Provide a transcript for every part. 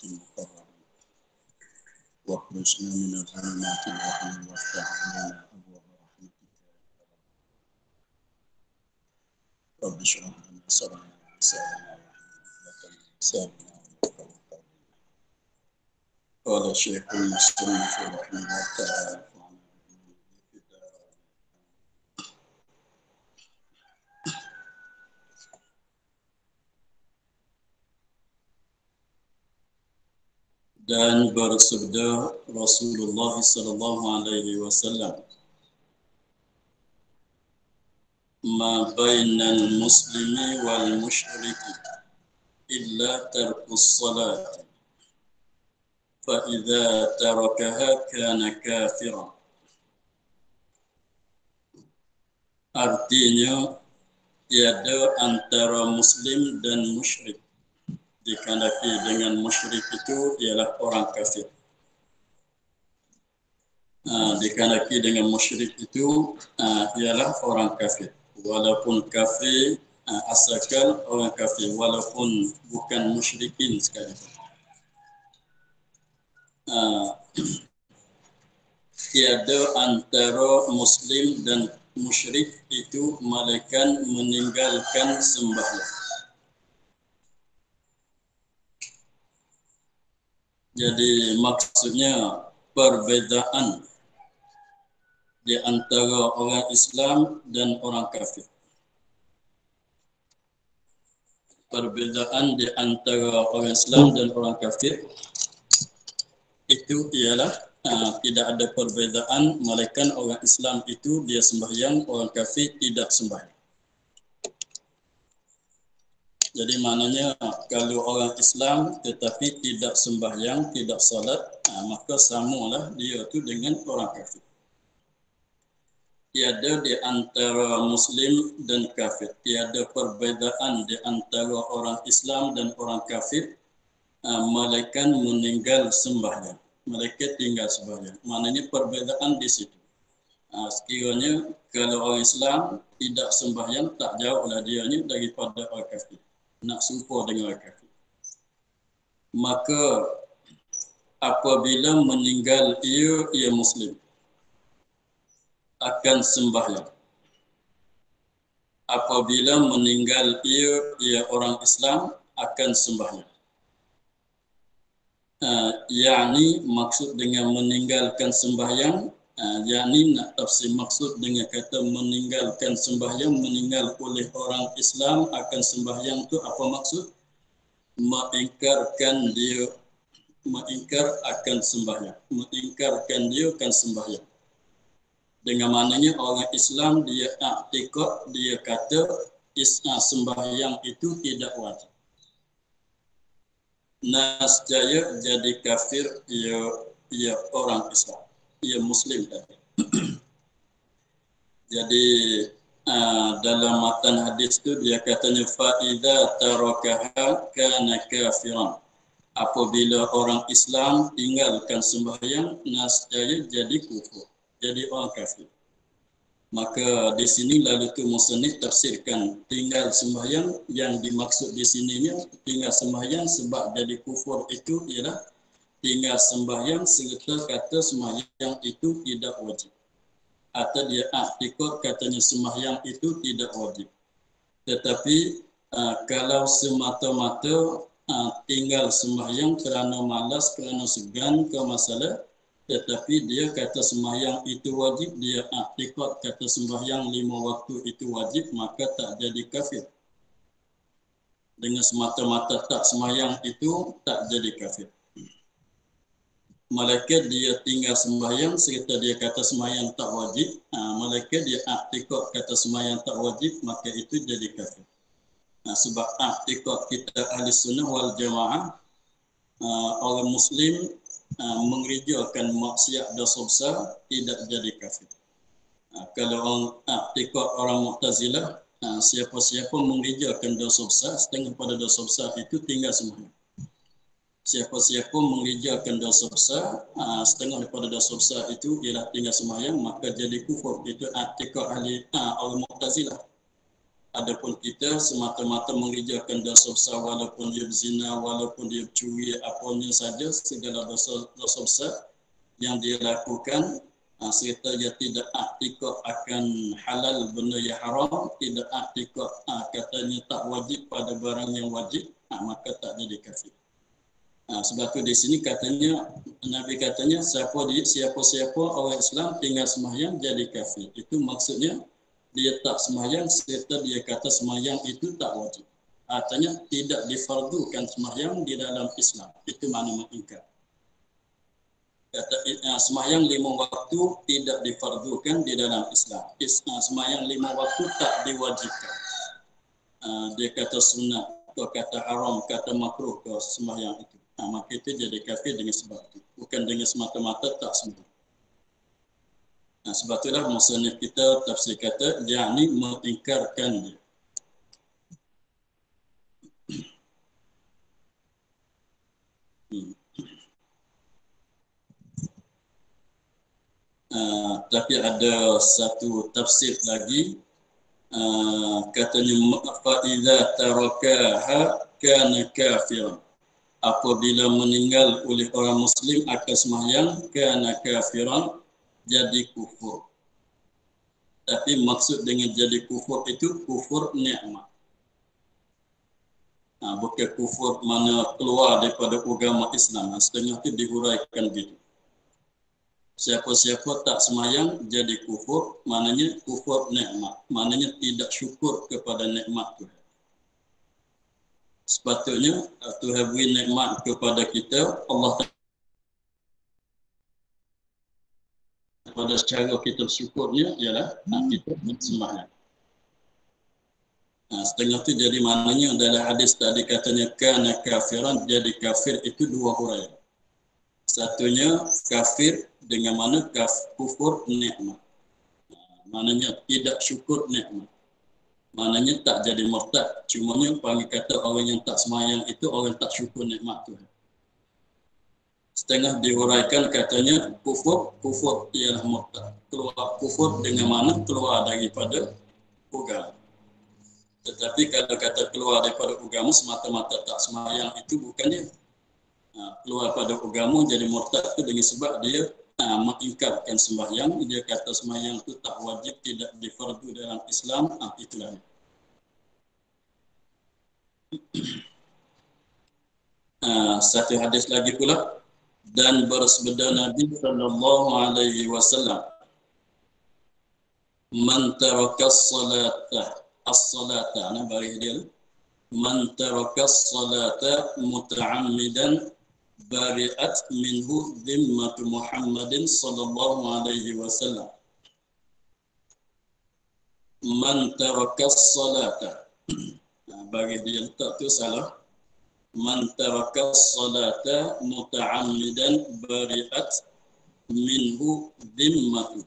المقرب واخرجنا من الظلمات الوهم وافتح علينا أبواب رحمتك رب اشرح لنا صدرنا ويسرنا وسامنا قال الشيخ المصنف رحمه الله تعالى dan bersabda Rasulullah sallallahu alaihi wasallam, ma bainal muslimi wal musyriki illa tarkus salat fa idza tarakaha kana kafiran. Artinya tiada antara muslim dan musyrik. Dikandaki dengan musyrik itu ialah orang kafir. Dikandaki dengan musyrik itu ialah orang kafir. Walaupun kafir asalkan orang kafir, walaupun bukan musyrikin sekalipun. Tiada antara muslim dan musyrik itu melainkan meninggalkan sembahyang. Jadi maksudnya perbezaan di antara orang Islam dan orang kafir. Perbezaan di antara orang Islam dan orang kafir itu ialah tidak ada perbezaan, melainkan orang Islam itu dia sembahyang, orang kafir tidak sembahyang. Jadi maknanya kalau orang Islam tetapi tidak sembahyang, tidak salat, maka samalah dia itu dengan orang kafir. Tiada di antara muslim dan kafir, tiada perbezaan di antara orang Islam dan orang kafir, melainkan meninggal sembahyang. Mereka tinggal sembahyang. Maknanya perbezaan di situ. Sekiranya kalau orang Islam tidak sembahyang, tak jauhlah dia ni daripada orang kafir. Nak serupa dengan orang kafir. Maka apabila meninggal ia muslim akan sembahyang. Apabila meninggal ia orang Islam akan sembahyang. Yakni maksud dengan meninggalkan sembahyang, yakni nak tafsir maksud dengan kata meninggalkan sembahyang, meninggal oleh orang Islam akan sembahyang tu apa maksud? Mengingkarkan akan sembahyang, mengingkarkan dia akan sembahyang. Dengan maknanya orang Islam dia i'tikad, dia kata sembahyang itu tidak wajib. Nasjaya jadi kafir ia orang Islam, ia muslim tadi. Jadi dalam matan hadis itu dia katanya fa idza tarakaha kana kafiran. Apabila orang Islam tinggalkan sembahyang, nasjaya jadi kufur, jadi orang kafir. Maka di sini lalu tu musannif tafsirkan tinggal sembahyang, yang dimaksud di sininya tinggal sembahyang sebab jadi kufur itu ialah tinggal sembahyang serta kata sembahyang itu tidak wajib. Atau dia i'tikad katanya sembahyang itu tidak wajib. Tetapi kalau semata-mata tinggal sembahyang kerana malas, kerana segan ke masalah, tetapi dia kata sembahyang itu wajib, dia i'tikad kata sembahyang 5 waktu itu wajib, maka tak jadi kafir. Dengan semata-mata tak sembahyang itu tak jadi kafir. Malaikat dia tinggal sembahyang serta dia kata sembahyang tak wajib, malaikat dia i'tikad kata sembahyang tak wajib, maka itu jadi kafir. Sebab i'tikad kita ahli sunnah wal jamaah, orang muslim mengerjakan maksiat dosa besar tidak jadi kafir. Kalau orang i'tikad orang Mu'tazilah, siapa-siapa mengerjakan dosa besar, setengah pada dosa besar itu tinggal sembahyang. Siapa-siapa mengerjakan dosa besar, setengah daripada dosa besar itu ialah tinggal sembahyang, maka jadi kufur. Itu i'tikad ahli orang Mu'tazilah. Adapun kita semata-mata mengerjakan dosa besar, walaupun dia berzina, walaupun dia curi, apanya saja, segala dosa besar yang dia lakukan, serta dia tidak i'tikad akan halal benda yang haram, tidak i'tikad katanya tak wajib pada barang yang wajib, maka tak jadi kafir. Sebab tu di sini katanya, Nabi katanya siapa-siapa orang Islam tinggal sembahyang jadi kafir. Itu maksudnya dia tak sembahyang serta dia kata sembahyang itu tak wajib. Artinya tidak difardukan sembahyang di dalam Islam. Itu makna mengingkar. Kata sembahyang 5 waktu tidak difardukan di dalam Islam. Sembahyang 5 waktu tak diwajibkan. Dia kata sunat, atau kata haram, kata makruh ke sembahyang itu. Maka itu jadi kafir dengan sebab itu. Bukan dengan semata-mata tak sembahyang. Sebab itulah musannif kita tafsir kata, yakni mengingkarkan dia. Tapi ada satu tafsir lagi, katanya fa idza tarakaha kana kafiran. Apabila meninggal oleh orang muslim akan sembahyang, kana kafiran, jadi kufur. Tapi maksud dengan jadi kufur itu kufur nikmat. Bukan kufur mana keluar daripada agama Islam. Setengah itu dihuraikan gitu. Siapa-siapa tak sembahyang jadi kufur, maknanya kufur nikmat. Maknanya tidak syukur kepada nikmat Tuhan. Sepatutnya Tuhan beri nikmat kepada kita, Allah pada cara kita syukurnya ialah kita sembahyang. Setengah tu jadi maknanya dalam hadis tadi katanya kana kafiran, jadi kafir itu 2 huraian. Satunya kafir dengan mana kufur nikmat. Maknanya tidak syukur nikmat. Maknanya tak jadi murtad. Cumanya panggil kata orang yang tak sembahyang itu orang tak syukur nikmat Tuhan. Setengah dihuraikan katanya kufur ialah murtad. Keluar kufur dengan mana keluar daripada agama. Tetapi kalau kata keluar daripada agama semata-mata tak sembahyang itu bukannya keluar pada agama jadi murtad itu dengan sebab dia mengingkarkan sembahyang. Dia kata sembahyang itu tak wajib, tidak difardu dalam Islam. Itulah. Satu hadis lagi pula, dan bersabda Nabi sallallahu alaihi wasallam, man taraka as-salata bagi dia, man taraka as-salata muta'ammidan bari'at minhu dhimmatu Muhammadin sallallahu alaihi wasallam. Man taraka as-salata, bagi dia tak tu salah. Man taraka as-salata muta'ammidan bari'at minhu dhimmatu,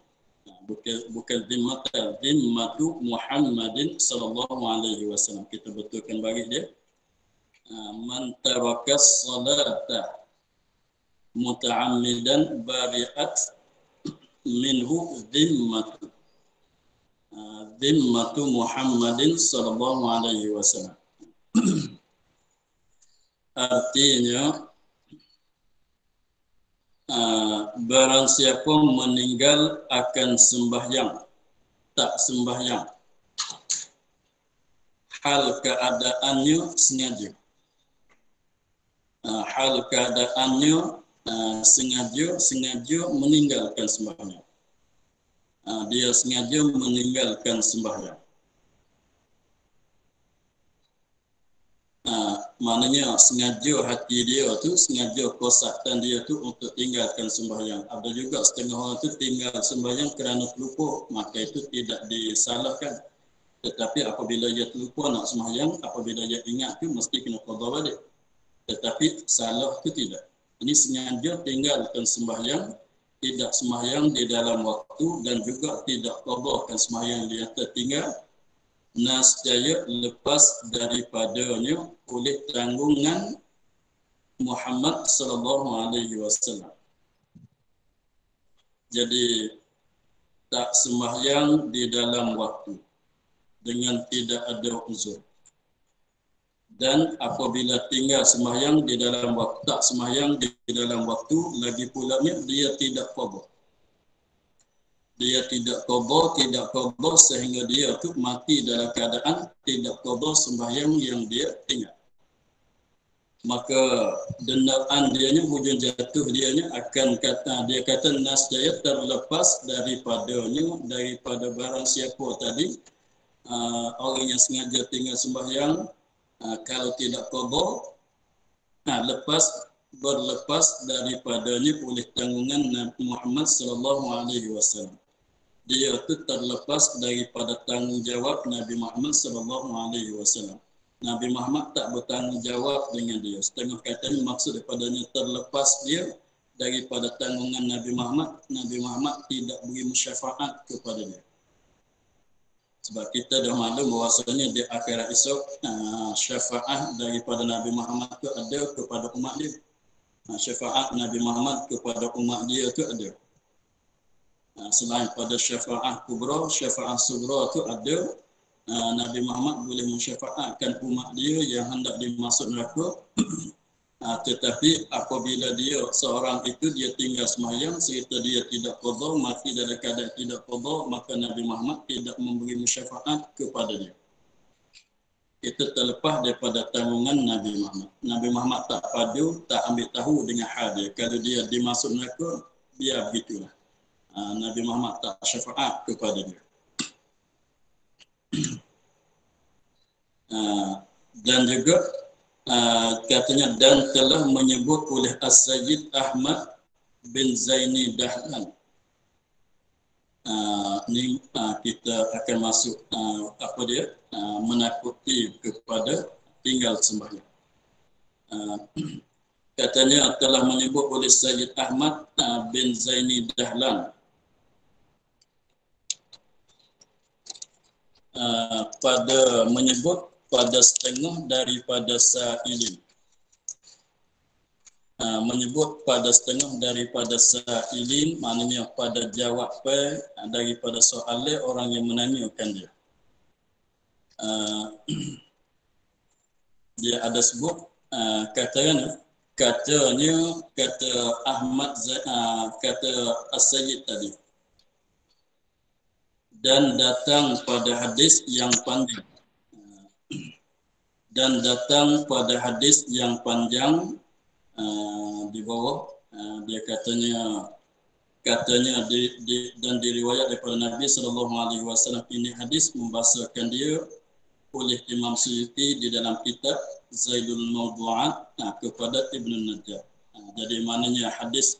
bukan dhimmatu Muhammadin sallallahu alaihi wasallam. Kita betulkan bagi dia, man taraka as-salata muta'ammidan bari'at minhu dhimmatu Muhammadin sallallahu alaihi wasallam. Artinya barang siapa meninggal akan sembahyang, tak sembahyang, hal keadaannya sengaja. Hal keadaannya sengaja meninggalkan sembahyang. Dia sengaja meninggalkan sembahyang. Maknanya sengaja hati dia tu, sengaja kosaktan dia tu untuk tinggalkan sembahyang. Ada juga setengah orang tu tinggal sembahyang kerana terlupa, maka itu tidak disalahkan. Tetapi apabila dia terlupa nak sembahyang, apabila dia ingat tu mesti kena qada balik. Tetapi salah tu tidak. Ini sengaja tinggalkan sembahyang, tidak sembahyang di dalam waktu dan juga tidak qadakan sembahyang dia tertinggal, nascaya lepas daripadanya oleh tanggungan Muhammad sallallahu alaihi wasallam. Jadi tak sembahyang di dalam waktu. dengan tidak ada uzur. Dan apabila tinggal sembahyang di dalam waktu, tak sembahyang di dalam waktu, lagi pulanya dia tidak qada. Dia tidak qada sehingga dia tu mati dalam keadaan tidak qada sembahyang yang dia tinggal. Maka dendaan dianya, hujung jatuh dianya akan dia kata nasjaya terlepas daripada barang siapa tadi, orang yang sengaja tinggal sembahyang, kalau tidak qada, berlepas daripadanya oleh tanggungan Nabi Muhammad sallallahu alaihi wasallam. Dia itu terlepas daripada tanggungjawab Nabi Muhammad sallallahu alaihi wasallam. Nabi Muhammad tak bertanggungjawab dengan dia. Setengah katanya maksud daripadanya terlepas dia daripada tanggungan Nabi Muhammad. Nabi Muhammad tidak beri syafaat kepada dia. Sebab kita dah maklum bahawasanya di akhirat esok, syafaat daripada Nabi Muhammad itu ada kepada umat dia. Syafaat Nabi Muhammad kepada umat dia itu ada. Selain pada syafaat kubra, syafaat sugra itu ada. Nabi Muhammad boleh mensyafaatkan umat dia yang hendak dimasuk neraka. Tetapi apabila dia seorang itu dia tinggal sembahyang serta dia tidak qada, mati dalam keadaan tidak qada, maka Nabi Muhammad tidak memberi syafaat kepada dia. Itu terlepas daripada tanggungan Nabi Muhammad. Nabi Muhammad tak padu, tak ambil tahu dengan hal dia. Kalau dia dimasuk neraka, biar begitulah. Nabi Muhammad tak syafaat kepada dia. Dan juga katanya dan telah menyebut oleh As-Sayyid Ahmad bin Zaini Dahlan. Ni kita akan masuk menakuti kepada tinggal sembahyang. Katanya telah menyebut oleh Sayyid Ahmad bin Zaini Dahlan menyebut pada setengah daripada sa'ilin. Menyebut pada setengah daripada sa'ilin, maknanya pada jawapan daripada soalan orang yang menanyakan dia. Dia ada sebut katanya kata Ahmad kata As-Sayyid tadi, dan datang pada hadis yang panjang. Dan datang pada hadis yang panjang di bawah, dia katanya dan diriwayat daripada Nabi sallallahu alaihi wasallam. Ini hadis membahasakan dia oleh Imam Suyuti di dalam kitab Zailul Mawdu'at kepada Ibn Najjar. Jadi maknanya hadis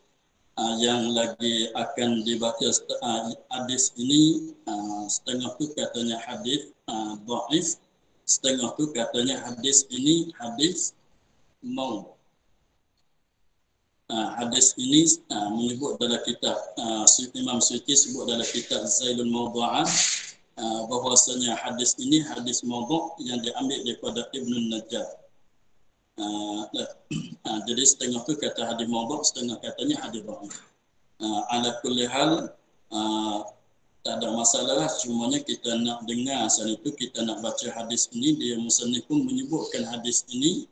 yang lagi akan dibaca, hadis ini setengah tu katanya hadis dhaif, setengah tu katanya hadis ini hadis maudhu'. Hadis ini menyebut dalam kitab Imam Suyuti sebut dalam kitab Zailul Mawdu'at bahwasanya hadis ini hadis maudhu' yang diambil daripada Ibn Najjar. Jadi setengah tu kata hadis maudhu', setengah katanya hadis dhaif. Ala kulli hal tak ada masalah, cumanya kita nak dengar asal itu, kita nak baca hadis ini. Dia musannif pun menyebutkan hadis ini,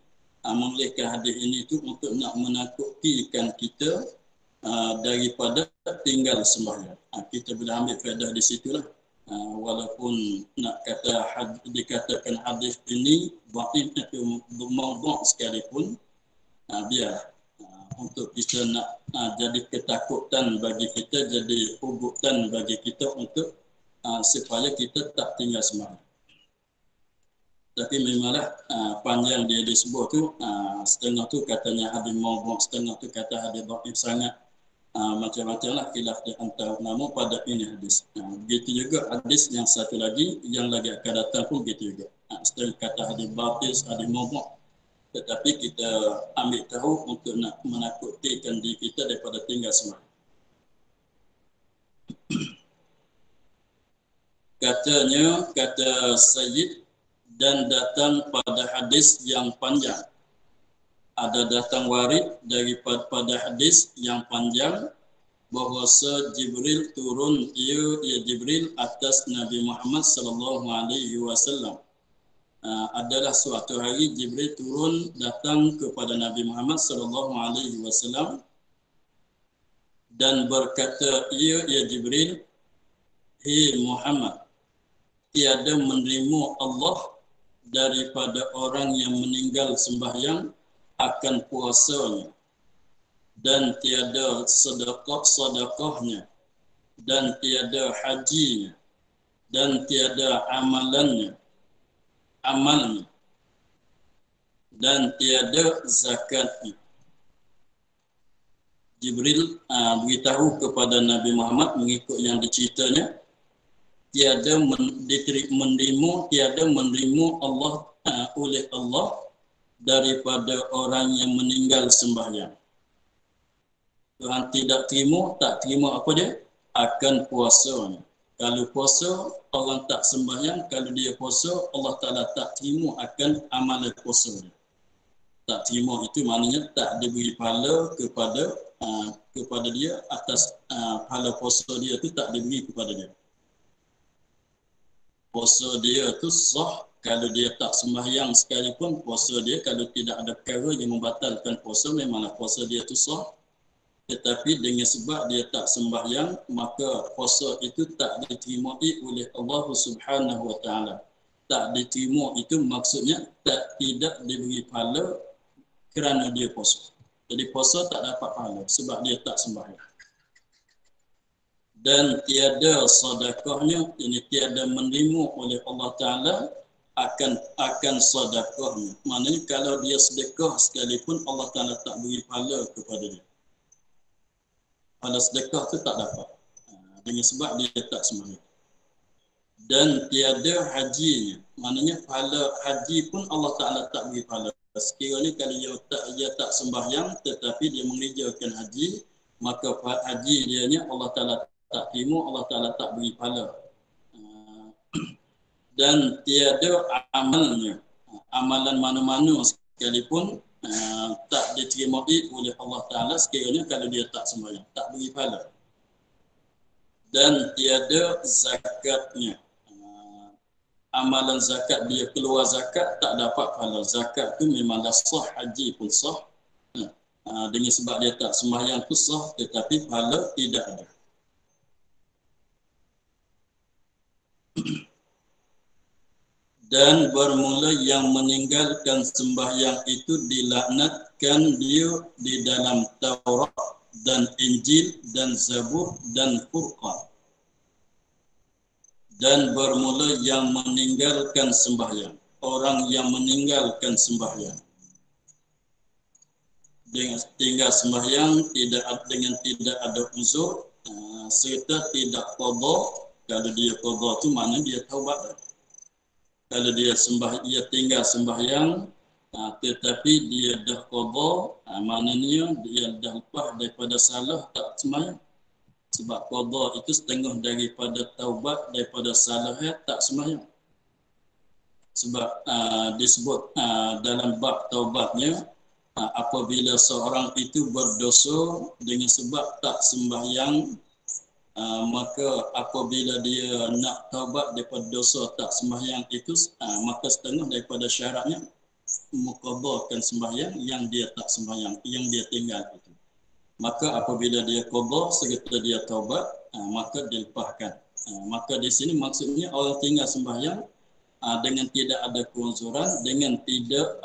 memulihkan hadis ini itu untuk nak menakutikan kita daripada tinggal sembahyang. Kita boleh ambil faedah di situlah. Walaupun nak dikatakan hadis ini dhaif atau maudhu' sekalipun, biar untuk kita nak jadi ketakutan bagi kita, jadi ugutan bagi kita untuk supaya kita tak tinggal sembahyang. Tapi memanglah panjang dia disebut tu, setengah tu katanya hadis maudhu', setengah tu kata hadis dhaif, sangat macam-macam lah khilaf di antara ulama pada ini hadis. Begitu juga hadis yang satu lagi yang lagi akan datang pun begitu juga. Setengah kata hadis batil, hadis maudhu'. Tetapi kita ambil tahu untuk nak menakutikan diri kita daripada tinggal sembahyang. Katanya, kata Sayyid, dan datang pada hadis yang panjang. Ada datang warid daripada hadis yang panjang bahwasa Jibril turun ia Jibril atas Nabi Muhammad sallallahu alaihi wasallam. Adalah suatu hari Jibril turun datang kepada Nabi Muhammad sallallahu alaihi wasallam dan berkata, ia Jibril, "Hei Muhammad, tiada menerima Allah daripada orang yang meninggal sembahyang akan puasanya, dan tiada sedekahnya, dan tiada hajinya, dan tiada amalnya, dan tiada zakatnya." Jibril beritahu kepada Nabi Muhammad mengikut yang diceritanya, tiada menerima Allah oleh Allah daripada orang yang meninggal sembahyang. Tuhan tak terima apa dia? Akan puasanya. Kalau puasa, orang tak sembahyang. Kalau dia puasa, Allah Ta'ala tak terima akan amalan puasa dia. Tak terima itu maknanya tak diberi pahala kepada dia atas pahala puasa dia itu tak diberi kepada dia. Puasa dia itu sah kalau dia tak sembahyang sekalipun. Puasa dia kalau tidak ada perkara yang membatalkan puasa, memanglah puasa dia itu sah. Tetapi dengan sebab dia tak sembahyang, maka puasa itu tak diterima oleh Allah Subhanahu wa taala. Tak diterima itu maksudnya tidak diberi pahala kerana dia puasa. Jadi puasa tak dapat pahala sebab dia tak sembahyang. Dan tiada sedekahnya, ini tiada menerima oleh Allah Ta'ala akan sedekahnya. Maknanya kalau dia sedekah sekalipun, Allah Ta'ala tak beri pahala kepada dia. Pahala sedekah tu tak dapat dengan sebab dia tak sembahyang. Dan tiada hajinya, maknanya pahala haji pun Allah Ta'ala tak beri pahala. Sekiranya kalau dia tak sembahyang tetapi dia mengerjakan haji, maka haji dianya Allah Ta'ala tak terima, Allah Ta'ala tak beri pahala. Dan tiada amalnya, amalan mana-mana sekalipun tak diterima oleh Allah Ta'ala sekiranya kalau dia tak sembahyang, tak beri pahala. Dan tiada zakatnya, amalan zakat dia keluar zakat tak dapat pahala. Zakat tu memanglah sah, haji pun sah. Dengan sebab dia tak sembahyang tu sah, tetapi pahala tidak ada. Dan bermula yang meninggalkan sembahyang itu dilaknatkan dia di dalam Taurat dan Injil dan Zabur dan Furqan. Dan bermula yang meninggalkan sembahyang, orang yang meninggalkan sembahyang, dengan tinggal sembahyang dengan tidak ada uzur, serta tidak qada. Kalau dia qada tu maknanya dia taubat. Kalau dia tinggal sembahyang tetapi dia dah qada, maknanya dia dah lepas daripada salah tak sembahyang. Sebab qada itu setengah daripada taubat, daripada salah tak sembahyang. Sebab disebut dalam bab taubatnya, apabila seorang itu berdosa dengan sebab tak sembahyang, maka apabila dia nak taubat daripada dosa tak sembahyang itu, maka setengah daripada syaratnya mengqadakan sembahyang yang dia tak sembahyang, yang dia tinggal itu. Maka apabila dia qada serta dia taubat, maka dilepaskan. Maka di sini maksudnya orang tinggal sembahyang dengan tidak ada keuzuran, dengan tidak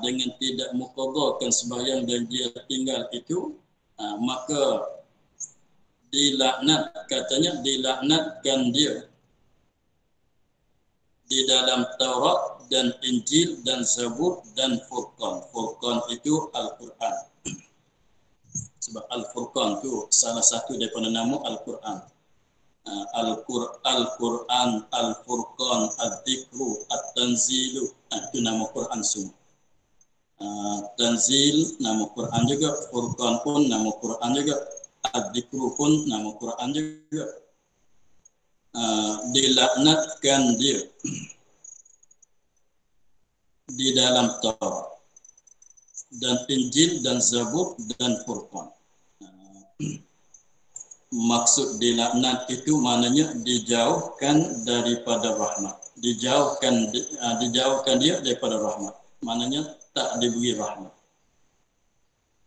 dengan tidak mengqadakan sembahyang dan dia tinggal itu, maka dilaknatkan dia di dalam Taurat dan Injil dan Zabur dan Furqan. Furqan itu Al-Quran. Sebab Al-Furqan itu salah satu daripada nama Al-Quran. Al-Quran, Al-Furqan, Al-Dhikru, Al-Tanzilu, itu nama Quran semua. Tanzil nama Quran juga, Furqan pun nama Quran juga, Ad-Dhikru pun nama Quran juga. Dilaknatkan dia di dalam Taurat dan Injil dan Zabur dan Furqan. Maksud dilaknat itu maknanya dijauhkan daripada rahmat. Dijauhkan dia daripada rahmat. Maknanya tak diberi rahmat.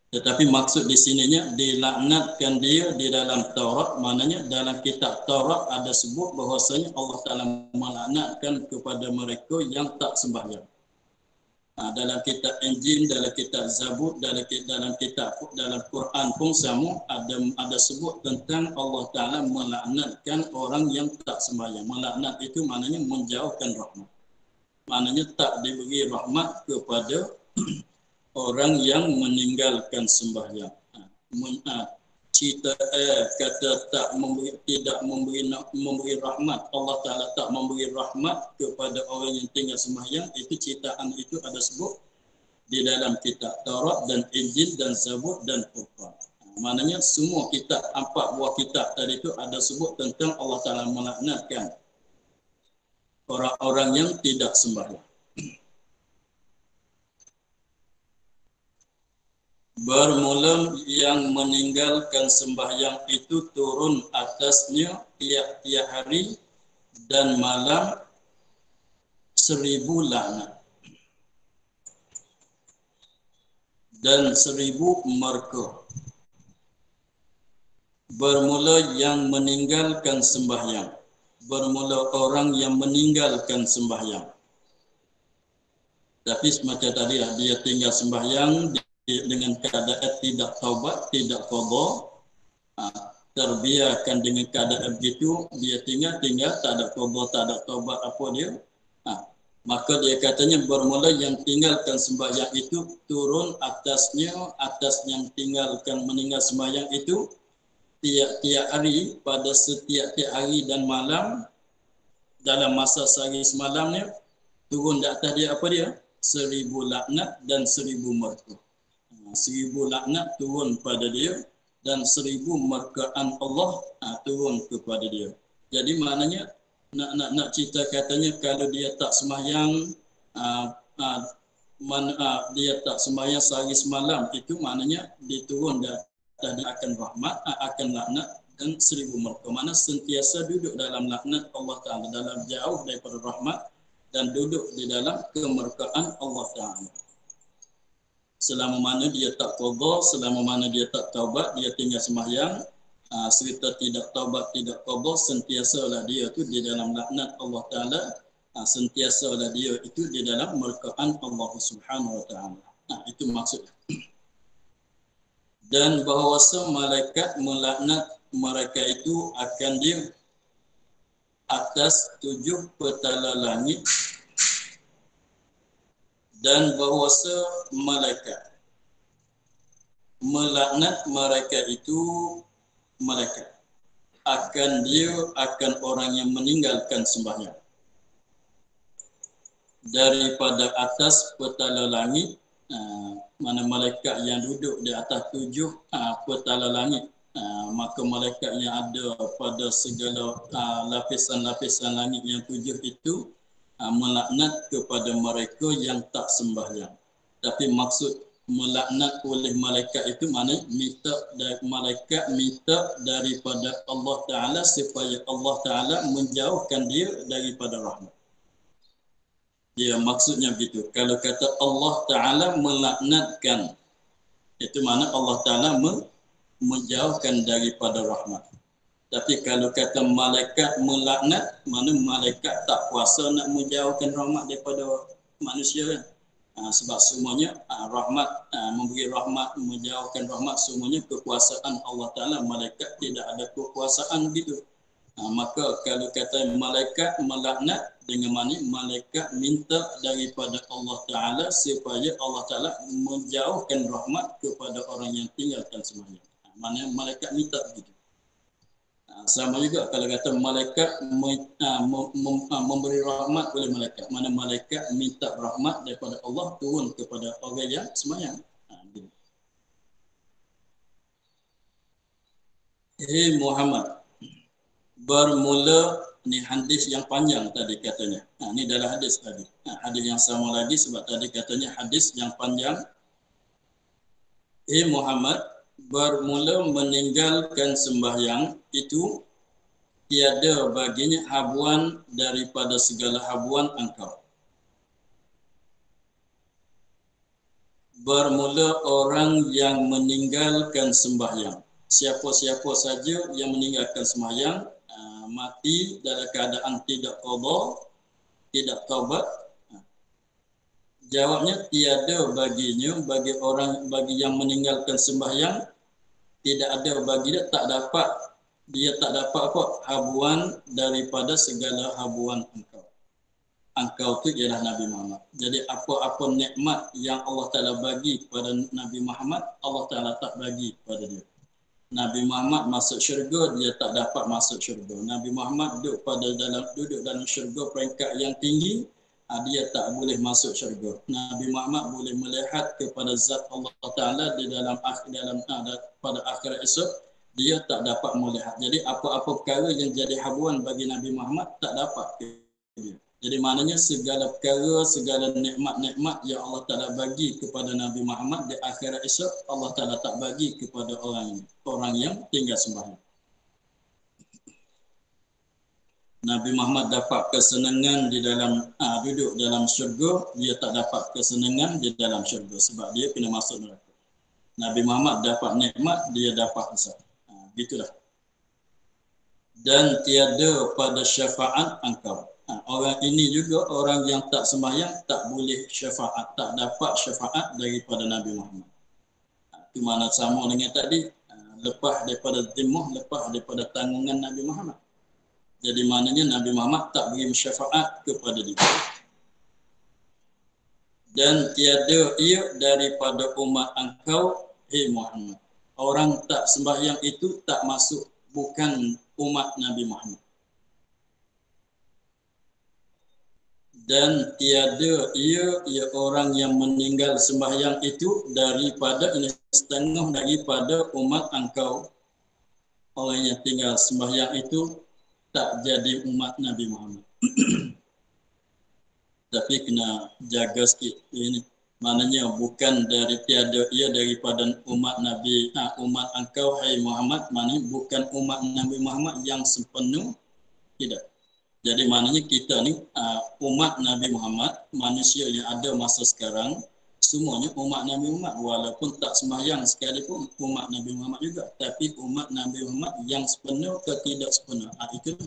Tetapi maksud di sininya dilaknatkan dia di dalam Taurat, maknanya dalam kitab Taurat ada sebut bahwasanya Allah Taala melaknatkan kepada mereka yang tak sembahyang. Dalam kitab Injil, dalam kitab Zabur, dalam Quran pun sama ada sebut tentang Allah Taala melaknatkan orang yang tak sembahyang. Melaknat itu maknanya menjauhkan rahmat. Maknanya tak diberi rahmat kepada orang yang meninggalkan sembahyang. Kata tidak memberi rahmat, Allah Taala tak memberi rahmat kepada orang yang tinggal sembahyang, itu ciptaan itu ada sebut di dalam kitab Taurat dan Injil dan Zabur dan Quran. Maknanya semua kitab, 4 buah kitab tadi itu ada sebut tentang Allah Taala melaknatkan orang-orang yang tidak sembahyang. Bermula yang meninggalkan sembahyang itu turun atasnya tiap-tiap hari dan malam 1000 laknat dan 1000 murka. Bermula yang meninggalkan sembahyang. Bermula orang yang meninggalkan sembahyang. Tapi semacam tadi dia tinggal sembahyang dengan keadaan tidak taubat, tidak qada, terbiarkan dengan keadaan begitu, dia tinggal tak ada qada, tak ada taubat apa dia. Maka dia katanya bermula yang tinggalkan sembahyang itu turun atas yang meninggal sembahyang itu tiap-tiap hari, pada setiap-tiap hari dan malam dalam masa sehari semalamnya turun di atas dia apa dia? 1000 laknat dan 1000 murka. 1000 laknat turun pada dia dan 1000 murkaan Allah turun kepada dia. Jadi maknanya nak cerita katanya kalau dia tak sembahyang dia tak sembahyang sehari semalam, itu maknanya diturun dan akan rahmat, akan laknat dan 1000 murka. Mana sentiasa duduk dalam laknat Allah Taala, dalam jauh daripada rahmat dan duduk di dalam kemurkaan Allah Taala. Selama mana dia tak qada, selama mana dia tak taubat, dia tinggal sembahyang, serta tidak taubat, tidak qada, sentiasalah dia itu di dalam laknat Allah Taala, sentiasalah dia itu di dalam murkaan Allah Subhanahu wa taala. Itu maksudnya. Dan bahawasa malaikat melaknat mereka itu akan dia atas 7 petala langit, dan bahawasa malaikat melaknat mereka itu malaikat akan orang yang meninggalkan sembahyang daripada atas petala langit, mana malaikat yang duduk di atas 7 petala langit, maka malaikat yang ada pada segala lapisan-lapisan langit yang 7 itu melaknat kepada mereka yang tak sembahyang. Tapi maksud melaknat oleh malaikat itu maknanya malaikat minta daripada Allah Ta'ala supaya Allah Ta'ala menjauhkan dia daripada rahmat. Ya, maksudnya begitu. Kalau kata Allah Ta'ala melaknatkan, itu makna Allah Ta'ala menjauhkan daripada rahmat. Tapi kalau kata malaikat melaknat, mana malaikat tak kuasa nak menjauhkan rahmat daripada manusia kan? Sebab semuanya rahmat, memberi rahmat, menjauhkan rahmat, semuanya kekuasaan Allah Ta'ala. Malaikat tidak ada kekuasaan gitu. Maka kalau kata malaikat melaknat, dengan mana malaikat minta daripada Allah Ta'ala supaya Allah Ta'ala menjauhkan rahmat kepada orang yang tinggalkan sembahyang. Maknanya malaikat minta begitu. Sama juga kalau kata malaikat memberi rahmat oleh malaikat, mana malaikat minta rahmat daripada Allah turun kepada orang yang sembahyang. Hei Muhammad, bermula, ni hadis yang panjang tadi katanya. Ni dalam hadis tadi. Hadis yang sama lagi sebab tadi katanya hadis yang panjang. Hei Muhammad, bermula meninggalkan sembahyang itu tiada baginya habuan daripada segala habuan engkau. Bermula orang yang meninggalkan sembahyang. Siapa-siapa saja yang meninggalkan sembahyang mati dalam keadaan tidak qada, tidak taubat. Jawabnya tiada baginya, bagi yang meninggalkan sembahyang tidak ada bagi dia tak dapat apa habuan daripada segala habuan engkau. Engkau itu ialah Nabi Muhammad. Jadi apa-apa nikmat yang Allah Ta'ala bagi kepada Nabi Muhammad, Allah Ta'ala tak bagi kepada dia. Nabi Muhammad masuk syurga, dia tak dapat masuk syurga. Nabi Muhammad duduk dalam syurga peringkat yang tinggi, dia tak boleh masuk syurga. Nabi Muhammad boleh melihat kepada zat Allah Ta'ala pada akhirat esok, dia tak dapat melihat. Jadi apa-apa perkara yang jadi habuan bagi Nabi Muhammad tak dapat dia. Jadi maknanya segala perkara, segala nikmat-nikmat yang Allah Ta'ala bagi kepada Nabi Muhammad di akhirat esok, Allah Ta'ala tak bagi kepada orang yang tinggal sembahyang. Nabi Muhammad dapat kesenangan di dalam duduk dalam syurga, dia tak dapat kesenangan di dalam syurga sebab dia kena masuk neraka. Nabi Muhammad dapat nikmat, dia dapat azab. Gitulah. Dan tiada pada syafaat engkau. Orang ini juga orang yang tak sembahyang tak boleh syafaat, tak dapat syafaat daripada Nabi Muhammad. Itu mana sama dengan tadi, lepas daripada zimmah, lepas daripada tanggungan Nabi Muhammad. Jadi maknanya Nabi Muhammad tak beri syafaat kepada dia. Dan tiada ia daripada umat engkau, hei Muhammad. Orang tak sembahyang itu tak masuk, bukan umat Nabi Muhammad. Dan tiada ia orang yang meninggal sembahyang itu daripada setengah daripada umat engkau. Orang yang tinggal sembahyang itu tak jadi umat Nabi Muhammad. Tapi kena jaga sikit ini. Maknanya bukan dari tiada ia daripada umat Nabi, umat engkau hai Muhammad, maknanya bukan umat Nabi Muhammad yang sepenuh, tidak. Jadi maknanya kita ni umat Nabi Muhammad, manusia yang ada masa sekarang, semuanya umat Nabi Muhammad. Walaupun tak sembahyang sekalipun umat Nabi Muhammad juga. Tapi umat Nabi Muhammad yang sepenuh ke tidak sepenuh. Itu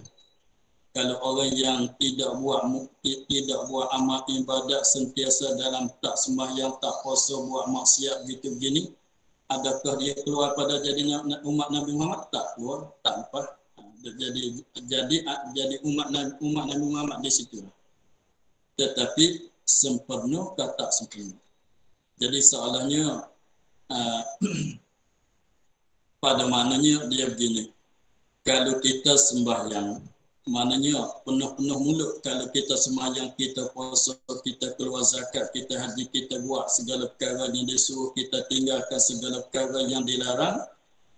kalau orang yang tidak buat amal ibadat sentiasa dalam tak sembahyang, tak puasa, buat maksiat gitu begini, adakah dia keluar pada jadi umat Nabi Muhammad? Tak keluar, tak apa. Jadi umat Nabi Muhammad di situ. Tetapi sempurna ke tak sempurna. Jadi soalannya pada maknanya dia begini. Kalau kita sembahyang, maknanya penuh-penuh mulut. Kalau kita sembahyang, kita puasa, kita keluar zakat, kita haji, kita buat segala perkara yang disuruh, kita tinggalkan segala perkara yang dilarang,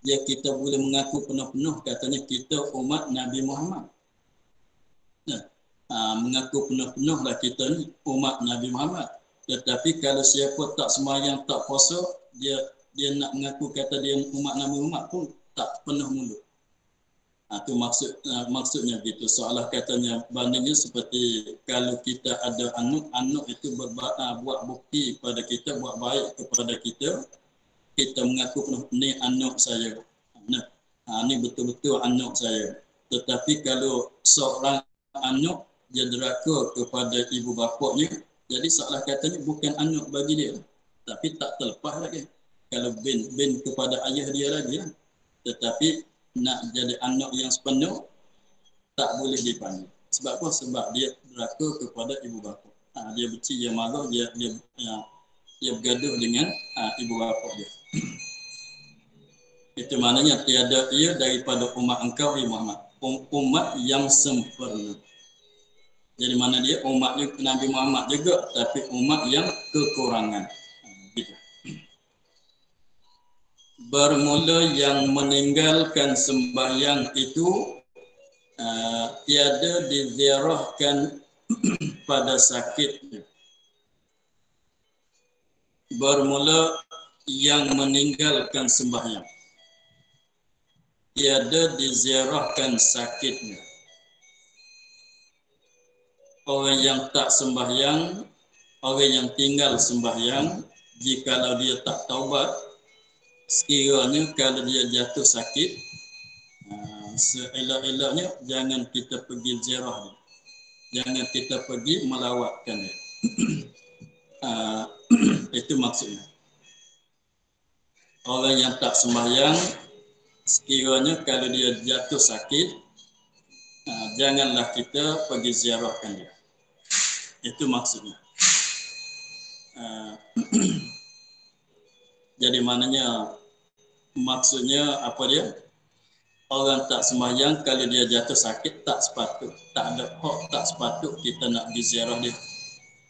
ya kita boleh mengaku penuh-penuh katanya kita umat Nabi Muhammad. Mengaku penuh-penuhlah kita ni umat Nabi Muhammad. Tetapi kalau siapa tak sembahyang, tak puasa, dia nak mengaku kata dia umat Nabi Muhammad pun tak penuh mulut. Itu maksudnya gitu. Soalah katanya bandingnya seperti kalau kita ada anak itu buat bukti pada kita, buat baik kepada kita mengaku penuh, ni anak saya. Ni betul-betul anak saya. Tetapi kalau seorang anak dia deraka kepada ibu bapanya, jadi seolah katanya bukan anak bagi dia. Tapi tak terlepas lagi. Kalau bin kepada ayah dia lagi. Tetapi nak jadi anak yang sepenuh, tak boleh dipanggil. Sebab apa? Sebab dia deraka kepada ibu bapa. Dia benci, dia marah, dia bergaduh dengan ibu bapa dia. Itu maknanya tiada ia daripada umat engkau, ya Muhammad. Umat yang sempurna. Jadi mana dia? Umat Nabi Muhammad juga, tapi umat yang kekurangan. Gitu. Bermula yang meninggalkan sembahyang itu tiada diziarahkan pada sakit. Bermula yang meninggalkan sembahyang, tiada diziarahkan sakitnya. Orang yang tak sembahyang, orang yang tinggal sembahyang, jikalau dia tak taubat, sekiranya kalau dia jatuh sakit, seelak-elaknya jangan kita pergi ziarah dia. Jangan kita pergi melawatkan dia. Itu maksudnya. Orang yang tak sembahyang, sekiranya kalau dia jatuh sakit, janganlah kita pergi ziarahkan dia. Itu maksudnya. Jadi maknanya, maksudnya apa dia? Orang tak sembahyang kalau dia jatuh sakit tak sepatut, tak ada hak, tak sepatut kita nak pergi ziarah dia.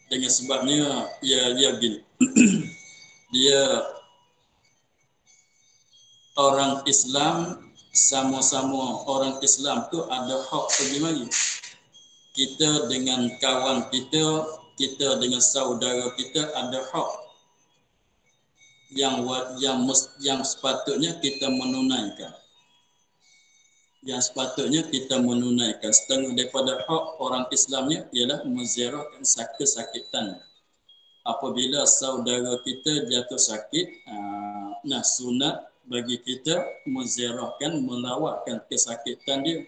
Dengan sebabnya dia gini. Dia orang Islam, sama-sama orang Islam tu ada hak pergi mari. Kita dengan kawan kita, kita dengan saudara kita ada hak yang sepatutnya kita menunaikan. Yang sepatutnya kita menunaikan. Setengah daripada hak orang Islamnya ialah menziarahkan kesakitan. Apabila saudara kita jatuh sakit, sunat bagi kita menziarahkan, melawatkan kesakitan dia.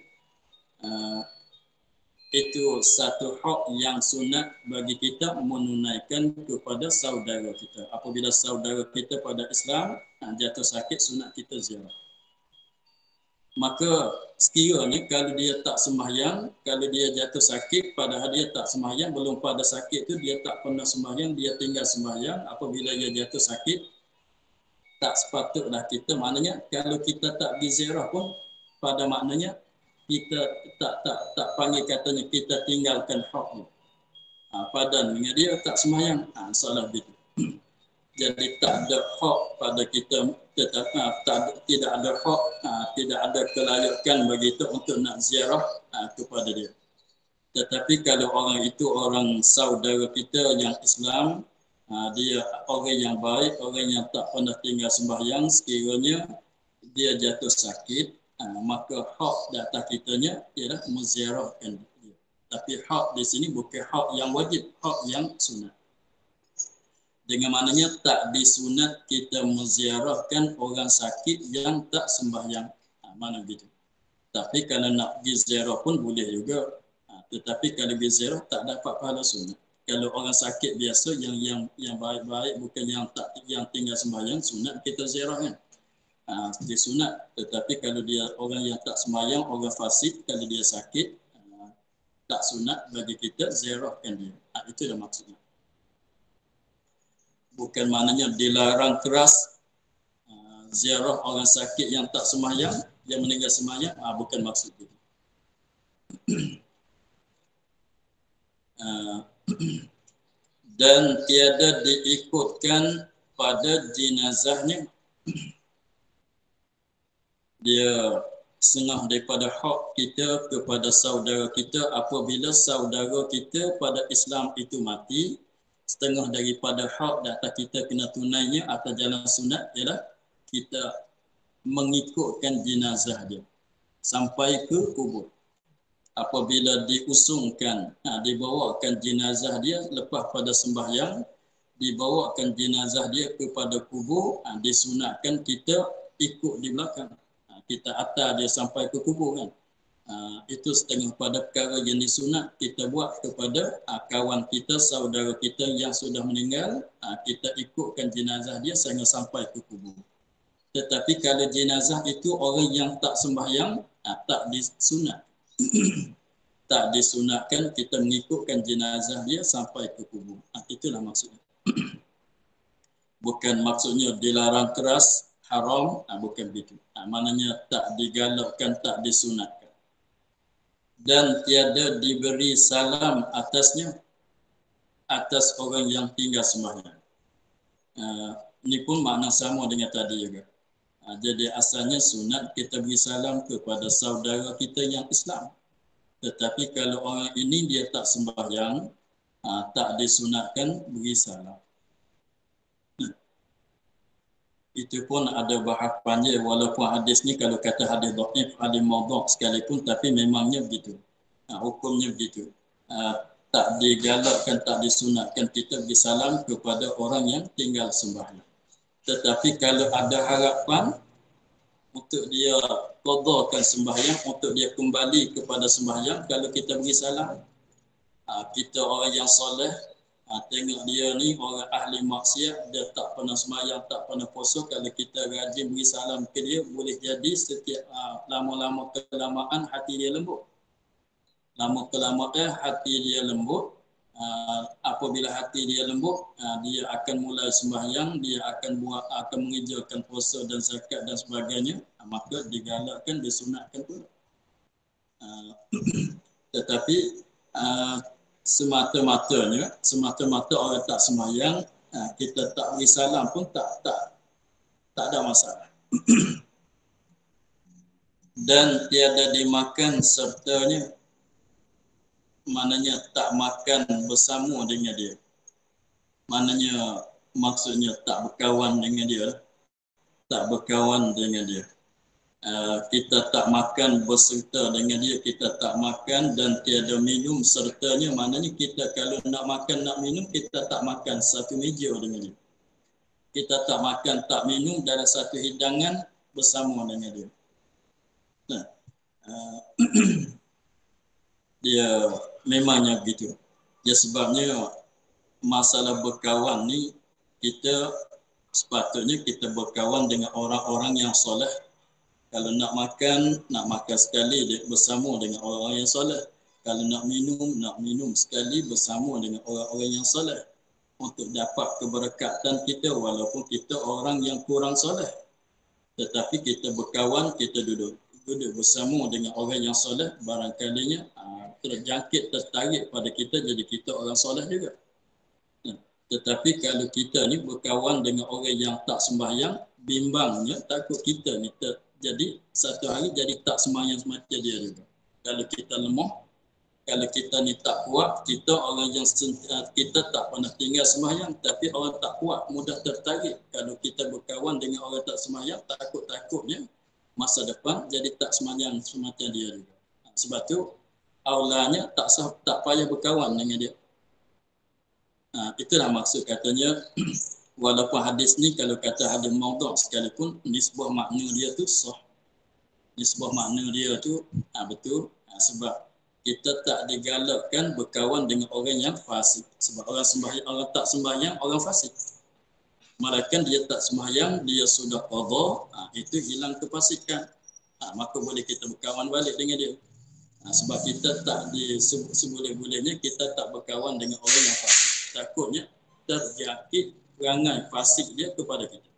Itu satu hak yang sunat bagi kita menunaikan kepada saudara kita. Apabila saudara kita pada Islam jatuh sakit, sunat kita ziarah. Maka sekiranya kalau dia tak sembahyang, kalau dia jatuh sakit, padahal dia tak sembahyang, belum pada sakit tu dia tak pernah sembahyang, dia tinggal sembahyang, apabila dia jatuh sakit, tak sepatutlah kita, maknanya kalau kita tak diziarah pun, pada maknanya kita tak panggil katanya kita tinggalkan haknya. Padan dengan dia tak sembahyang, salah begitu. Jadi tak ada hak pada kita, tidak ada hak, tidak ada kelayakan bagi kita untuk nak ziarah kepada dia. Tetapi kalau orang itu orang saudara kita yang Islam, dia orang yang baik, orang yang tak pernah tinggal sembahyang, sekiranya dia jatuh sakit, maka hak data kitanya ialah menziarahkan dia. Tapi hak di sini bukan hak yang wajib, hak yang sunat. Dengan maknanya tak disunat kita menziarahkan orang sakit yang tak sembahyang. Mana begitu. Tapi kalau nak pergi ziarah pun boleh juga. Tetapi kalau pergi ziarah tak dapat pahala sunat. Kalau orang sakit biasa yang baik-baik, bukan yang tinggal sembahyang, sunat kita ziarah kan. Dia sunat. Tetapi kalau dia orang yang tak sembahyang, orang fasik, kalau dia sakit, tak sunat bagi kita ziarahkan dia. Itulah maksudnya. Bukan maknanya dilarang keras ziarah orang sakit yang tak sembahyang, yang meninggal sembahyang, bukan maksud itu. Dan tiada diikutkan pada jenazahnya. Dia setengah daripada hak kita kepada saudara kita, apabila saudara kita pada Islam itu mati, setengah daripada hak data kita kena tunainya atau jalan sunat ialah kita mengikutkan jenazah dia sampai ke kubur. Apabila diusungkan, dibawakan jenazah dia lepas pada sembahyang, dibawakan jenazah dia kepada kubur, disunatkan kita ikut di belakang. Kita atar dia sampai ke kubur kan. Itu setengah pada perkara yang disunat kita buat kepada kawan kita, saudara kita yang sudah meninggal, kita ikutkan jenazah dia sehingga sampai ke kubur. Tetapi kalau jenazah itu orang yang tak sembahyang, tak disunat. Tak disunatkan kita mengikutkan jenazah dia sampai ke kubur. Itulah maksudnya. Bukan maksudnya dilarang keras, haram, bukan begitu. Maknanya tak digalakkan, tak disunatkan. Dan tiada diberi salam atasnya, atas orang yang tinggal sembahyang. Ini pun makna sama dengan tadi juga. Jadi asalnya sunat kita beri salam kepada saudara kita yang Islam. Tetapi kalau orang ini dia tak sembahyang, tak disunatkan beri salam. Itu pun ada bahas panjang, walaupun hadis ni kalau kata hadis dhaif, hadis maudhu' sekalipun, tapi memangnya begitu. Hukumnya begitu. Tak digalakkan, tak disunatkan kita beri salam kepada orang yang tinggal sembahyang. Tetapi kalau ada harapan untuk dia qadakan sembahyang, untuk dia kembali kepada sembahyang, kalau kita beri salam, kita orang yang soleh, tengok dia ni orang ahli maksiat, dia tak pernah sembahyang, tak pernah puasa, kalau kita rajin beri salam ke dia, boleh jadi setiap lama-lama kelamaan hati dia lembut. Lama kelamaan hati dia lembut. Apabila hati dia lembut, dia akan mulai sembahyang, dia akan mengerjakan puasa dan zakat dan sebagainya, maka digalakkan, disunatkan pula. Tetapi semata-mata orang tak sembahyang, kita tak beri salam pun tak ada masalah. Dan tiada dimakan sertanya, maknanya tak makan bersama dengan dia. Maknanya maksudnya tak berkawan dengan dia. Tak berkawan dengan dia. Kita tak makan berserta dengan dia, kita tak makan dan tiada minum sertanya, maknanya kita kalau nak makan, nak minum, kita tak makan satu meja dengan dia. Kita tak makan, tak minum dalam satu hidangan bersama dengan dia. Nah, dia memangnya begitu. Ya, sebabnya masalah berkawan ni, kita sepatutnya kita berkawan dengan orang-orang yang soleh. Kalau nak makan sekali bersama dengan orang-orang yang soleh. Kalau nak minum sekali bersama dengan orang-orang yang soleh. Untuk dapat keberkatan kita walaupun kita orang yang kurang soleh. Tetapi kita berkawan, kita duduk bersama dengan orang yang soleh, barangkalinya terjangkit, tertarik pada kita, jadi kita orang soleh juga. Tetapi kalau kita ni berkawan dengan orang yang tak sembahyang, bimbangnya takut kita ni jadi satu hari jadi tak sembahyang semacam dia juga. Kalau kita lemah, kalau kita ni tak kuat, kita orang yang kita tak pernah tinggal sembahyang, tapi orang tak kuat, mudah tertarik. Kalau kita berkawan dengan orang tak sembahyang, takutnya masa depan jadi tak sembahyang semacam dia juga. Sebab tu aulanya tak payah berkawan dengan dia. Itulah maksud katanya walaupun hadis ni kalau kata hadis maudhu' sekalipun, nisbah makna dia tu sah. Nisbah makna dia tu betul, sebab kita tak digalakkan berkawan dengan orang yang fasik. Sebab orang tak sembahyang, orang fasik. Malaikat dia tak sembahyang, dia sudah qada, itu hilang kefasikan. Maka boleh kita berkawan balik dengan dia. Sebab kita tak seboleh-bolehnya kita tak berkawan dengan orang yang fasik. Takutnya terjangkit perangai fasik dia kepada kita.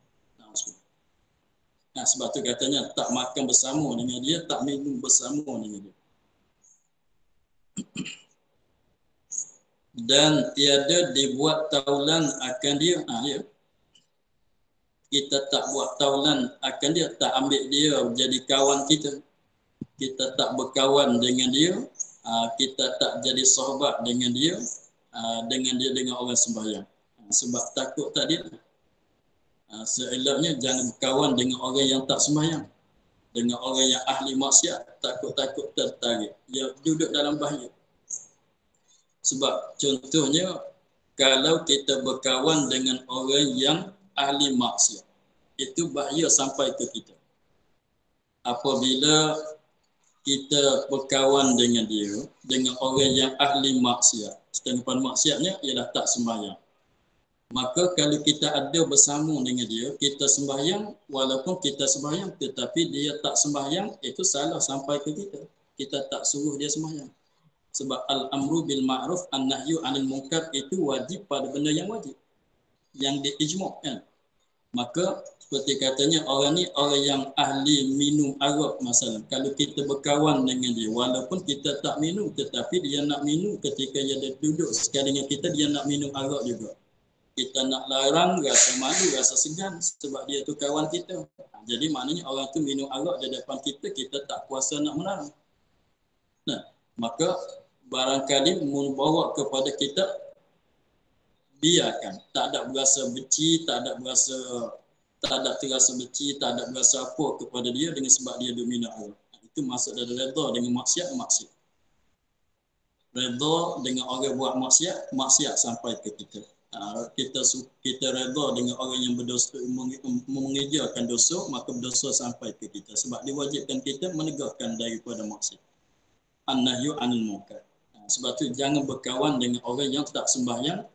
Sebab tu katanya tak makan bersama dengan dia, tak minum bersama dengan dia. Dan tiada dibuat taulan akan dia. Kita tak buat taulan akan dia, tak ambil dia jadi kawan kita. Kita tak berkawan dengan dia, kita tak jadi sahabat dengan dia, dengan orang sembahyang. Sebab takut tadi. Seeloknya jangan berkawan dengan orang yang tak sembahyang. Dengan orang yang ahli maksiat, takut tertarik. Dia duduk dalam bahaya. Sebab contohnya, kalau kita berkawan dengan orang yang ahli maksiat, itu bahaya sampai ke kita. Apabila kita berkawan dengan dia, dengan orang yang ahli maksiat, setengah maksiatnya ialah tak sembahyang. Maka kalau kita ada bersama dengan dia, kita sembahyang, walaupun kita sembahyang, tetapi dia tak sembahyang, itu salah sampai ke kita. Kita tak suruh dia sembahyang. Sebab al-amru bil ma'ruf an-nahyu 'anil munkar itu wajib pada benda yang wajib. Yang diijma'kan. Maka seperti katanya orang ni orang yang ahli minum arak masalah. Kalau kita berkawan dengan dia, walaupun kita tak minum, tetapi dia nak minum ketika dia duduk sekali dengan kita, dia nak minum arak juga. Kita nak larang, rasa malu, rasa segan sebab dia tu kawan kita. Jadi maknanya orang tu minum arak di depan kita, kita tak kuasa nak melarang. Maka barangkali membawa kepada kita biarkan. Tak ada berasa benci, tak ada berasa tak ada terasa benci, tak ada rasa apa kepada dia dengan sebab dia dominan Allah. Itu maksud dari redha dengan maksiat. Redha dengan orang buat maksiat sampai ke kita. Kita redha dengan orang yang berdosa, mengerjakan dosa, maka berdosa sampai ke kita. Sebab diwajibkan kita menegakkan daripada maksiat. An-nahyu anil munkar. Sebab tu jangan berkawan dengan orang yang tak sembahyang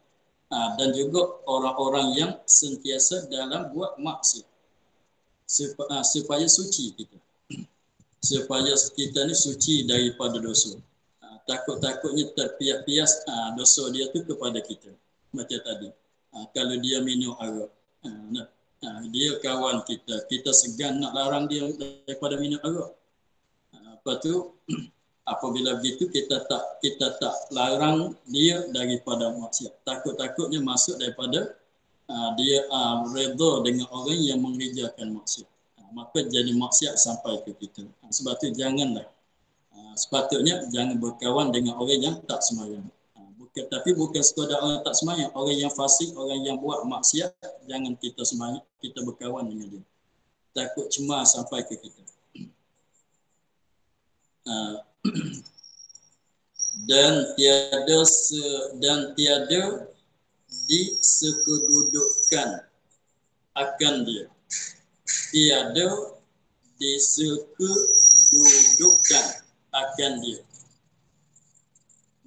dan juga orang-orang yang sentiasa dalam buat maksiat. Supaya suci kita. Supaya kita ni suci daripada dosa. Takut-takutnya terpias-pias dosa dia tu kepada kita. Macam tadi. Kalau dia minum arak. Dia kawan kita. Kita segan nak larang dia daripada minum arak. Lepas tu, apabila begitu kita tak larang dia daripada maksiat. Takut-takutnya masuk daripada dia redha dengan orang yang mengerjakan maksiat. Maka jadi maksiat sampai ke kita. Sebab tu janganlah. Sepatutnya jangan berkawan dengan orang yang tak sembahyang. Bukan sekadar orang tak sembahyang, orang yang fasik, orang yang buat maksiat, jangan kita sembahyang, kita berkawan dengan dia. Takut cemas sampai ke kita. Dan tiada disekedudukan akan dia. Tiada disekedudukan akan dia.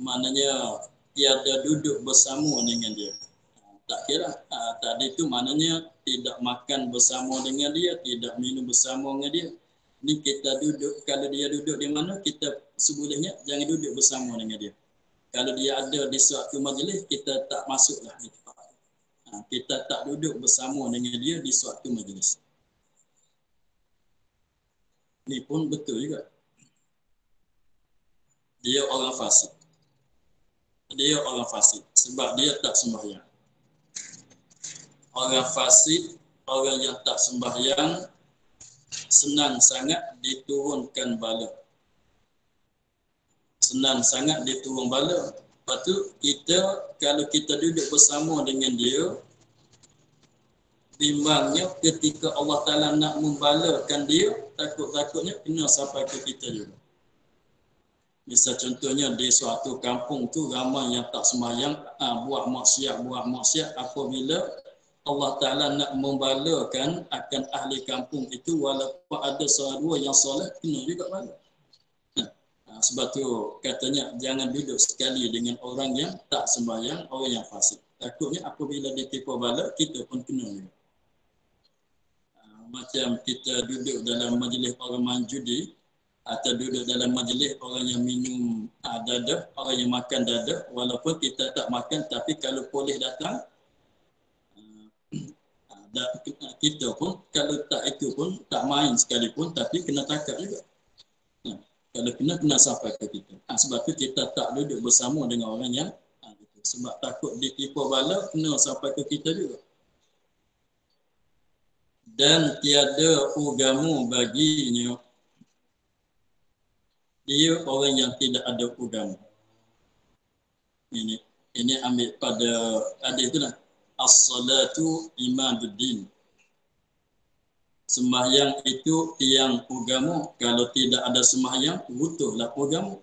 Maknanya tiada duduk bersama dengan dia. Tak kira. Tadi itu maknanya tidak makan bersama dengan dia, tidak minum bersama dengan dia. Ni kita duduk, kalau dia duduk di mana, kita sebolehnya jangan duduk bersama dengan dia. Kalau dia ada di suatu majlis, kita tak masuklah di tempat. Kita tak duduk bersama dengan dia di suatu majlis. Ni pun betul juga. Dia orang fasik. Sebab dia tak sembahyang. Orang fasik, orang yang tak sembahyang, senang sangat diturunkan bala. Lepas tu kalau kita duduk bersama dengan dia, bimbangnya ketika Allah Ta'ala nak membalakan dia, takut-takutnya kena sampai ke kita juga. Misal contohnya di suatu kampung tu ramai yang tak sembahyang, buat maksiat apabila Allah Ta'ala nak membalakan akan ahli kampung itu, walaupun ada seorang dua yang soleh, kena juga bala. Sebab tu katanya jangan duduk sekali dengan orang yang tak sembahyang, orang yang fasik. Takutnya apabila ditipu bala, kita pun kena juga. Macam kita duduk dalam majlis orang main judi, atau duduk dalam majlis orang yang minum dadah, orang yang makan dadah, walaupun kita tak makan, tapi kalau polis datang, kita pun kalau tak itu pun tak main sekalipun, tapi kena tangkap juga. Kalau kena sampai ke kita. Sebab tu kita tak duduk bersama dengan orang yang sebab takut ditipu bala, kena sampai ke kita juga. Dan tiada agama baginya. Dia orang yang tidak ada agama. Ini ambil pada hadis itulah. As-salatu imaduddin. Sembahyang itu tiang agama. Kalau tidak ada sembahyang, runtuhlah agama.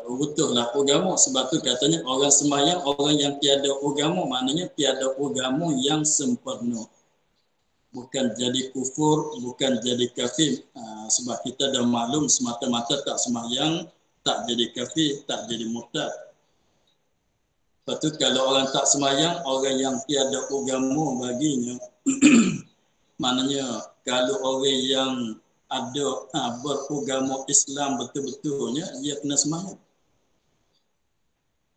Runtuhlah agama. Sebab tu katanya orang sembahyang, orang yang tiada agama, maknanya tiada agama yang sempurna. Bukan jadi kufur, bukan jadi kafir. Sebab kita dah maklum semata-mata tak sembahyang, tak jadi kafir, tak jadi murtad. Lepas tu kalau orang tak sembahyang, orang yang tiada agama baginya, maknanya kalau orang yang ada beragama Islam betul-betulnya, dia kena sembahyang.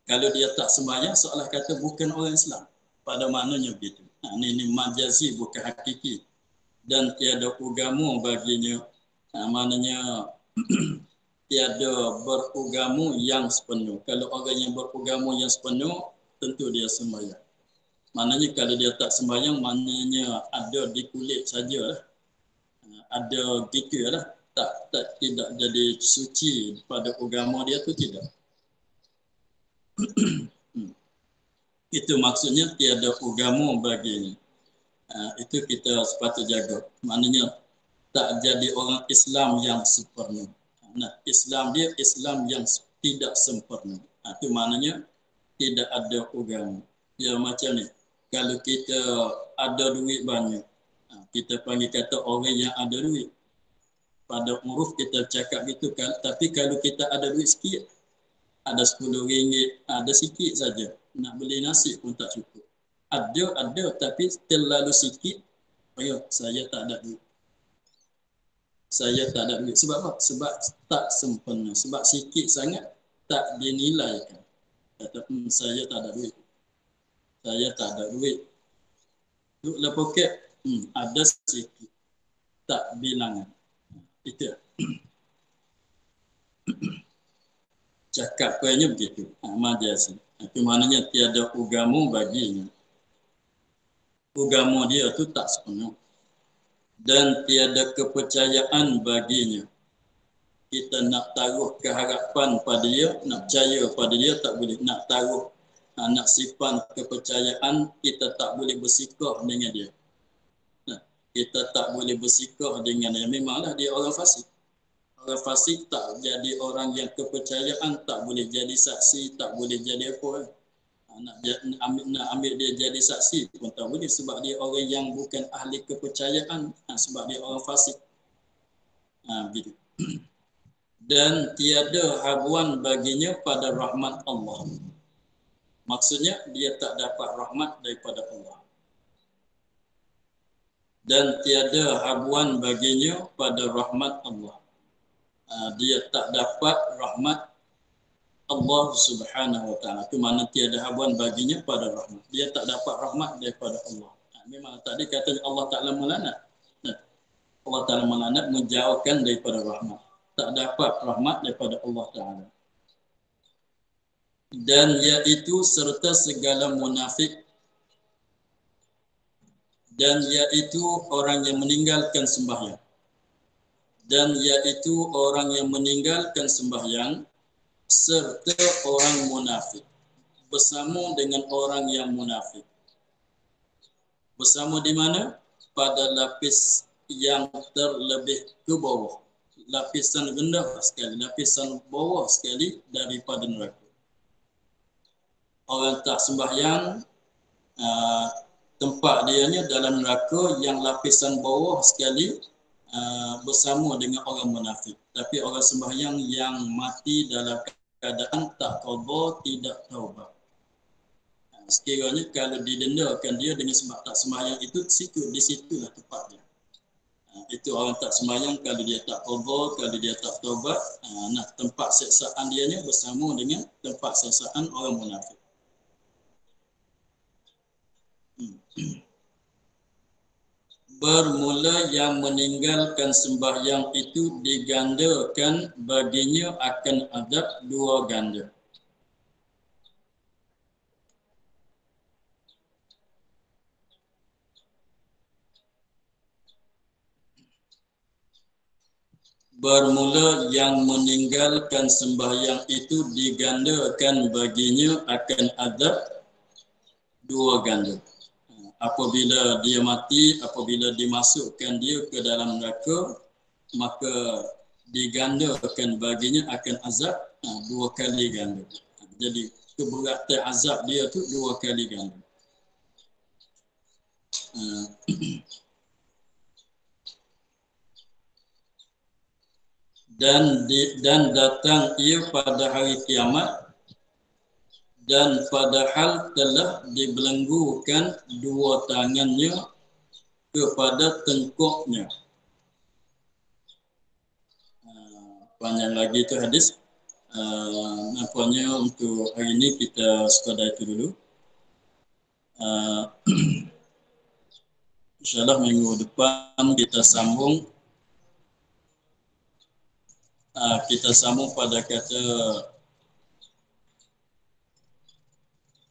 Kalau dia tak sembahyang, seolah kata bukan orang Islam. Pada maknanya begitu. Ini majazi, bukan hakiki. Dan tiada agama baginya, maknanya tiada beragama yang sepenuh. Kalau orang yang beragama yang sepenuh, tentu dia sembahyang. Maknanya kalau dia tak sembahyang, maknanya ada di kulit sajalah. Ada gitu lah. Tidak jadi suci pada agama dia tu, tidak. Itu maksudnya tiada agama baginya. Itu kita sepatut jaga. Maknanya tak jadi orang Islam yang sempurna. Nah, Islam dia Islam yang tidak sempurna. Itu maknanya tidak ada agama. Ya macam ni. Kalau kita ada duit banyak, kita panggil kata orang yang ada duit. Pada uruf kita cakap gitu kan. Tapi kalau kita ada duit sikit, ada RM10, ada sikit saja. Nak beli nasi pun tak cukup. Ada tapi terlalu sikit. Ayo, saya tak ada duit. Saya tak ada duit. Sebab apa? Sebab tak sempurna. Sebab sikit sangat tak dinilaikan. Kata, saya tak ada duit. Saya tak ada duit. Duduklah poket, ada sikit. Tak bilangan. Itu. Cakap punya begitu. Majaz. Itu maknanya tiada agama baginya. Agama dia tu tak sepenuh. Dan tiada kepercayaan baginya. Kita nak taruh keharapan pada dia, nak percaya pada dia tak boleh. Nak taruh, nak simpan kepercayaan, kita tak boleh bersikap dengan dia. Kita tak boleh bersikap dengan dia. Memanglah dia orang fasik. Orang fasik tak jadi orang yang kepercayaan, tak boleh jadi saksi, tak boleh jadi apa. Nak ambil dia jadi saksi pun tak boleh sebab dia orang yang bukan ahli kepercayaan, sebab dia orang fasik. Begitu. Dan tiada habuan baginya pada rahmat Allah. Maksudnya dia tak dapat rahmat daripada Allah. Dan tiada habuan baginya pada rahmat Allah. Dia tak dapat rahmat Allah Subhanahu wa taala. Itu makna tiada habuan baginya pada rahmat. Dia tak dapat rahmat daripada Allah. Memang tadi katanya Allah Taala melanat. Allah Taala melanat menjauhkan daripada rahmat. Tak dapat rahmat daripada Allah Taala. Dan iaitu serta segala munafik, dan iaitu orang yang meninggalkan sembahyang, dan iaitu orang yang meninggalkan sembahyang serta orang munafik, bersama dengan orang yang munafik. Bersama di mana? Pada lapis yang terlebih ke bawah, lapisan rendah sekali, lapisan bawah sekali daripada neraka. Orang tak sembahyang, tempat dianya dalam neraka yang lapisan bawah sekali, bersama dengan orang munafik. Tapi orang sembahyang yang mati dalam keadaan tak qada, tidak taubat. Sekiranya kalau didendakan dia dengan sebab tak sembahyang itu, di situlah tempat dia. Itu orang tak sembahyang kalau dia tak qada, kalau dia tak taubat, tempat siksaan dianya bersama dengan tempat siksaan orang munafik. Bermula yang meninggalkan sembahyang itu digandakan baginya akan adab 2 ganda. Bermula yang meninggalkan sembahyang itu digandakan baginya akan adab 2 ganda. Apabila dia mati, apabila dimasukkan dia ke dalam neraka, maka digandakan baginya akan azab 2 kali ganda. Jadi keberatan azab dia tu 2 kali ganda. Dan datang ia pada hari kiamat, dan padahal telah dibelenggukan 2 tangannya kepada tengkuknya. Panjang lagi tu hadis. Nampaknya untuk hari ini kita sekadar itu dulu. InsyaAllah minggu depan kita sambung. Kita sambung pada kata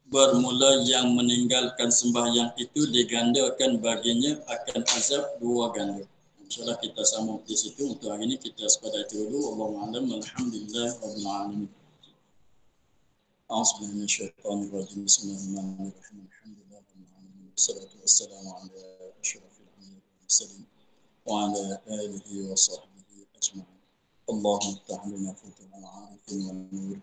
bermula yang meninggalkan sembahyang itu digandakan baginya akan azab 2 ganda. InsyaAllah kita sambung di situ. Untuk hari ini kita sekadar itu dulu. Wallahu a'lam. Alhamdulillah rabbil alamin. أعوذ بالله من الشيطان الرجيم بسم الله الرحمن الرحيم الحمد لله رب العالمين والصلاة والسلام على أشرف الأنبياء والمرسلين وعلى آله وصحبه أجمعين اللهم افتح لنا فتوح العارفين والنور